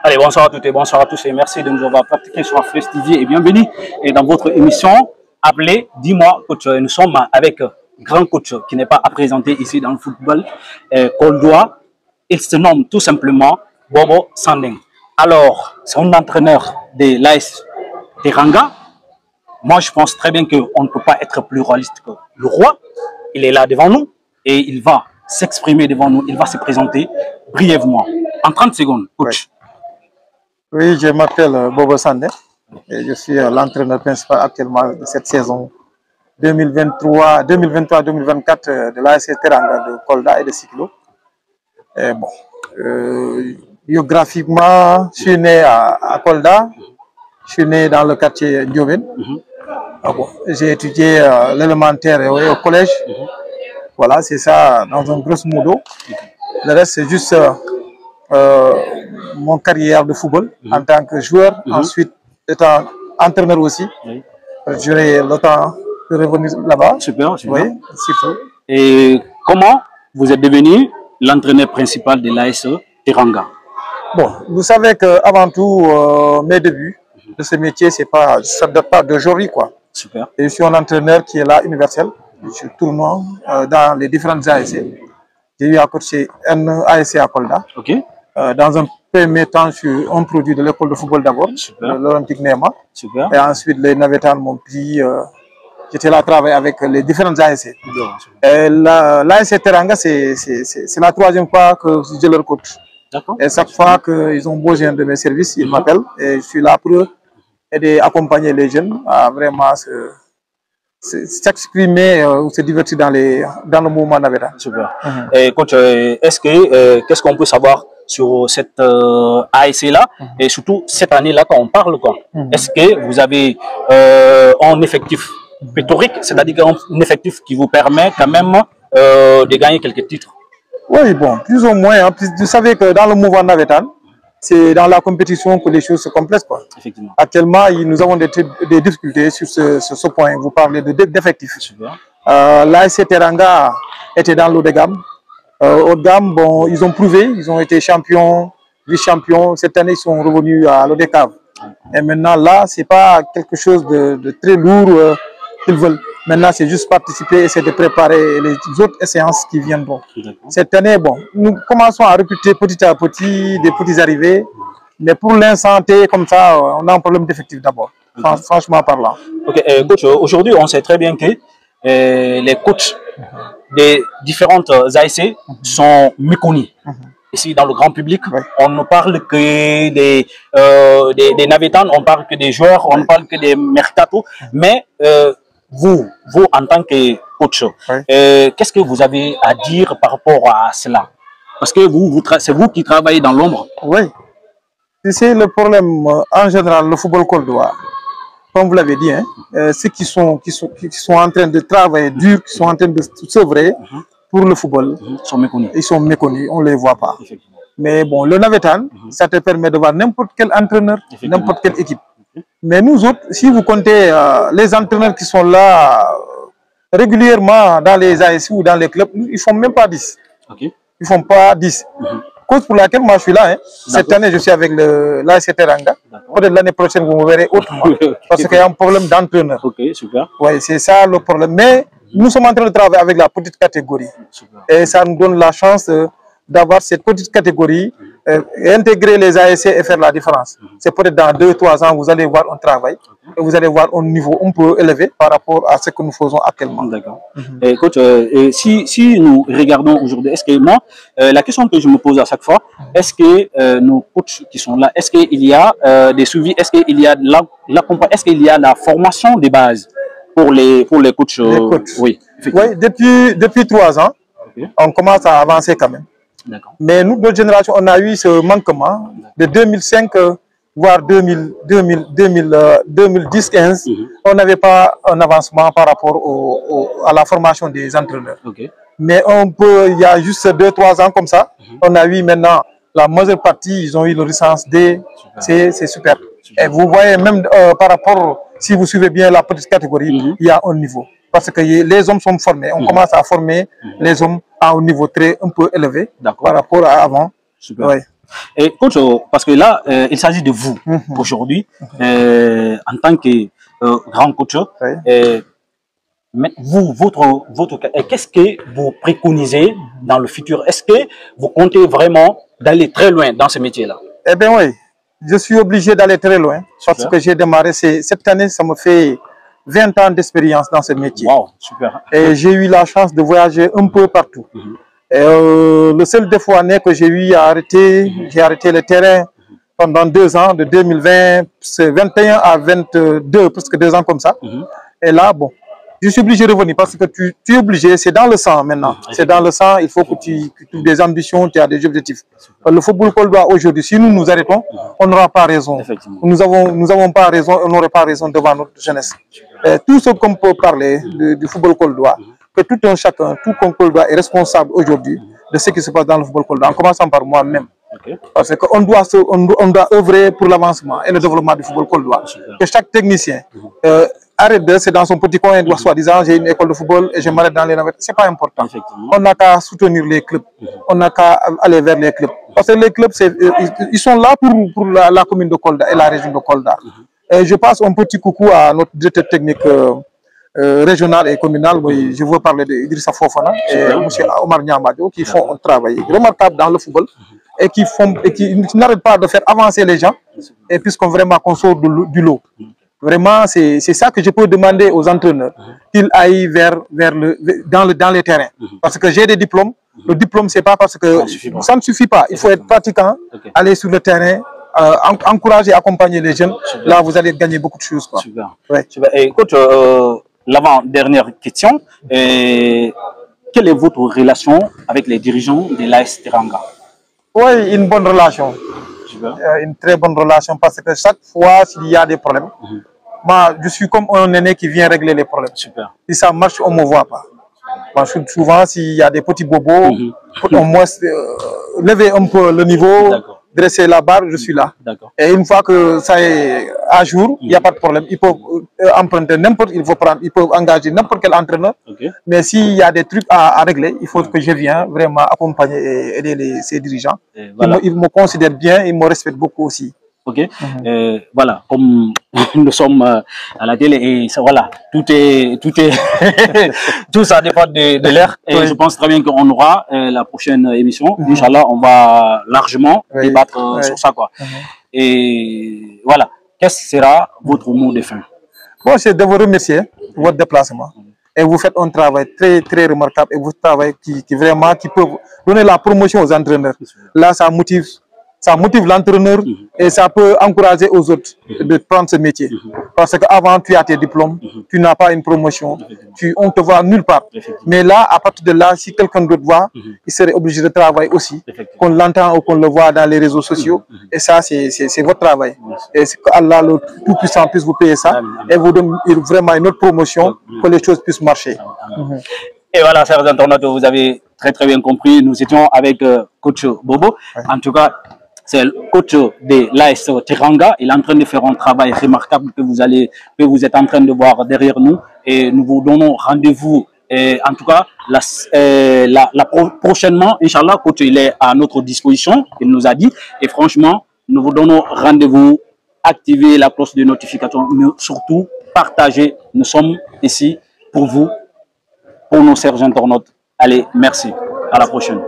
Allez, bonsoir à toutes et bonsoir à tous et merci de nous avoir pratiqué sur Fresh TV et bienvenue dans votre émission appelée Dis-moi coach. Nous sommes avec un grand coach qui n'est pas à présenter ici dans le football coldois. Il se nomme tout simplement Bobo Sandeng. Alors, c'est un entraîneur de l'AS Teranga. Moi, je pense très bien qu'on ne peut pas être plus réaliste que le roi. Il est là devant nous et il va s'exprimer devant nous. Il va se présenter brièvement. En 30 secondes, coach. Oui, je m'appelle Bobo Sandeng et je suis l'entraîneur principal actuellement de cette saison 2023-2024 de l'AS Teranga de Kolda et de Sikilo. Et bon, biographiquement, je suis né à Kolda, je suis né dans le quartier Ndioven. Bon, j'ai étudié l'élémentaire et au collège. Voilà, c'est ça dans un gros modo. Le reste, c'est juste mon carrière de football en tant que joueur. Ensuite, étant entraîneur aussi. J'aurai le temps de revenir là-bas. Super, super. Oui, surtout. Et comment vous êtes devenu l'entraîneur principal de l'AS Teranga? Bon, vous savez qu'avant tout, mes débuts de ce métier, ça ne date pas d'aujourd'hui, quoi. Super. Et je suis un entraîneur qui est là, universel. Je tourne dans les différentes ASC. J'ai eu à coacher un ASC à Kolda. Ok. Dans un premier temps, je suis un produit de l'école de football d'abord, l'Olympique Néma. Super. Et ensuite, les Navetans m'ont pris. J'étais là à travailler avec les différentes ASC. L'ASC Teranga, c'est la troisième fois que je leur coach. Et chaque fois qu'ils ont besoin de mes services, ils m'appellent. Et je suis là pour aider, accompagner les jeunes à vraiment s'exprimer ou se divertir dans le mouvement Navetan. Super. Et coach, qu'est-ce qu'on peut savoir sur cette ASC là et surtout cette année là quand on parle quoi? Est-ce que vous avez un effectif pléthorique, c'est-à-dire un effectif qui vous permet quand même de gagner quelques titres? Oui, bon, plus ou moins. Hein. Vous savez que dans le mouvement Navetan, c'est dans la compétition que les choses se complètent, quoi. Effectivement. Actuellement, nous avons des difficultés sur ce point. Vous parlez d'effectifs. L'AS Teranga était dans l'eau de gamme. Haut de gamme, bon, ils ont prouvé, ils ont été champions, vice-champions. Cette année, ils sont revenus à l'ODCAV. Et maintenant, là, c'est pas quelque chose de très lourd qu'ils veulent. Maintenant, c'est juste participer et c'est de préparer les autres séances qui viendront. Cette année, bon, nous commençons à recruter petit à petit des petits arrivés. Mais pour l'instant, comme ça, on a un problème d'effectif d'abord, franchement parlant. Ok, coach, aujourd'hui, on sait très bien que les coachs des différentes ASC sont méconnus. Ici, dans le grand public, on ne parle que des Navetans, on parle que des joueurs, on ne parle que des mercato. Mais vous, en tant que coach, qu'est-ce que vous avez à dire par rapport à cela? Parce que c'est vous qui travaillez dans l'ombre. Oui. C'est le problème, en général, le football coldois. Comme vous l'avez dit, hein, ceux qui sont en train de travailler dur, qui sont en train de s'œuvrer pour le football, ils sont méconnus, on ne les voit pas. Mais bon, le Navetan, ça te permet de voir n'importe quel entraîneur, n'importe quelle équipe. Mais nous autres, si vous comptez les entraîneurs qui sont là régulièrement dans les ASC ou dans les clubs, ils ne font même pas 10. Ils ne font pas 10. Cause pour laquelle moi je suis là. Hein. Cette année, je suis avec l'AS Teranga. Peut-être l'année prochaine, vous me verrez autrement. Parce qu'il y a un problème d'entraîneur. Ok, super. Oui, c'est ça le problème. Mais nous sommes en train de travailler avec la petite catégorie. Et ça nous donne la chance d'avoir cette petite catégorie, intégrer les ASC et faire la différence. C'est peut-être dans 2-3 ans, vous allez voir un travail et vous allez voir un niveau un peu élevé par rapport à ce que nous faisons actuellement. D'accord. Coach, si nous regardons aujourd'hui, est-ce que moi, la question que je me pose à chaque fois, est-ce que nos coachs qui sont là, est-ce qu'il y a des suivis, est-ce qu'il y a est-ce qu'il y a la formation de base pour les coachs? Oui, depuis 3 ans, on commence à avancer quand même. Mais nous, notre génération, on a eu ce manquement de 2005, voire 2010-15. On n'avait pas un avancement par rapport à la formation des entraîneurs. Mais il y a juste 2-3 ans comme ça, on a eu maintenant la majeure partie, ils ont eu le licence D. C'est super. Et vous voyez même par rapport, si vous suivez bien la petite catégorie, il y a un niveau. Parce que les hommes sont formés. On commence à former les hommes à un niveau un peu élevé par rapport à avant. Super. Et coach, parce que là, il s'agit de vous aujourd'hui, en tant que grand coach. Mais vous, qu'est-ce que vous préconisez dans le futur? Est-ce que vous comptez vraiment d'aller très loin dans ce métier-là? Eh bien oui, je suis obligé d'aller très loin parce que j'ai démarré, cette année, ça me fait 20 ans d'expérience dans ce métier. Wow, super. Et j'ai eu la chance de voyager un peu partout. Et, le seul défaut année que j'ai eu à arrêter, j'ai arrêté le terrain pendant 2 ans, de 2020, c'est 21 à 22, presque 2 ans comme ça. Et là, bon, je suis obligé de revenir parce que tu es obligé, c'est dans le sang maintenant. C'est dans le sang, il faut que tu aies des ambitions, tu as des objectifs. Le football coldois aujourd'hui, si nous nous arrêtons, on n'aura pas raison. Nous avons pas raison, on n'aurait pas raison devant notre jeunesse. Tout ce qu'on peut parler du football coldois, que tout un chacun, tout coldois est responsable aujourd'hui de ce qui se passe dans le football coldois, en commençant par moi-même. Parce qu'on doit, doit œuvrer pour l'avancement et le développement du football coldois. Que chaque technicien arrête c'est dans son petit coin, il doit soi-disant, j'ai une école de football et je m'arrête dans les navettes. C'est pas important. On n'a qu'à soutenir les clubs. On n'a qu'à aller vers les clubs. Parce que les clubs, ils sont là pour la commune de Kolda et la région de Kolda. Et je passe un petit coucou à notre directeur technique régional et communal. Oui, je veux parler d'Idrissa Fofana et M. Omar Niamadio qui font un travail remarquable dans le football et qui n'arrêtent pas de faire avancer les gens et puisqu'on vraiment qu'on sort du lot. Vraiment, c'est ça que je peux demander aux entraîneurs, qu'ils aillent dans les terrains. Parce que j'ai des diplômes. Le diplôme, c'est pas parce que ça ne suffit pas. Il faut être pratiquant, aller sur le terrain, encourager, accompagner les jeunes. Là, vous allez gagner beaucoup de choses. Quoi. Super. Ouais. Super. Et coach, l'avant-dernière question. Quelle est votre relation avec les dirigeants de l'AS Teranga? Oui, une bonne relation. Une très bonne relation parce que chaque fois s'il y a des problèmes, moi je suis comme un aîné qui vient régler les problèmes. Super. Si ça marche, on ne me voit pas. Moi, souvent, s'il y a des petits bobos, pour au moins lever un peu le niveau, dresser la barre, je suis là. Et une fois que ça est à jour, il n'y a pas de problème. Ils peuvent emprunter n'importe, ils peuvent engager n'importe quel entraîneur. Mais s'il y a des trucs à régler, il faut que je vienne vraiment accompagner et aider ces dirigeants. Voilà. Ils me considèrent bien, ils me respectent beaucoup aussi. Ok, voilà, comme nous sommes à la télé et ça, voilà, tout ça dépend de l'air et je pense très bien qu'on aura la prochaine émission. Inch'Allah, on va largement débattre sur ça, quoi. Et voilà, qu'est-ce que sera votre mot de fin? Bon, c'est de vous remercier pour votre déplacement. Et vous faites un travail très, très remarquable et vous travaillez qui peut donner la promotion aux entraîneurs. Là, ça motive l'entraîneur et ça peut encourager aux autres de prendre ce métier. Parce qu'avant, tu as tes diplômes, tu n'as pas une promotion, on te voit nulle part. Mais là, à partir de là, si quelqu'un d'autre voit, il serait obligé de travailler aussi, qu'on l'entend ou qu'on le voit dans les réseaux sociaux. Et ça, c'est votre travail. Et c'est qu'Allah, le Tout-Puissant, puisse vous payer ça et vous donne vraiment une autre promotion, que les choses puissent marcher. Et voilà, chers internautes, vous avez très bien compris. Nous étions avec coach Bobo. En tout cas, c'est le coach de l'AS Teranga. Il est en train de faire un travail remarquable que vous êtes en train de voir derrière nous. Et nous vous donnons rendez-vous. En tout cas, prochainement, Inch'Allah, coach, il est à notre disposition. Il nous a dit. Et franchement, nous vous donnons rendez-vous. Activez la cloche de notification. Mais surtout, partagez. Nous sommes ici pour vous, pour nos chers internautes. Allez, merci. À la prochaine.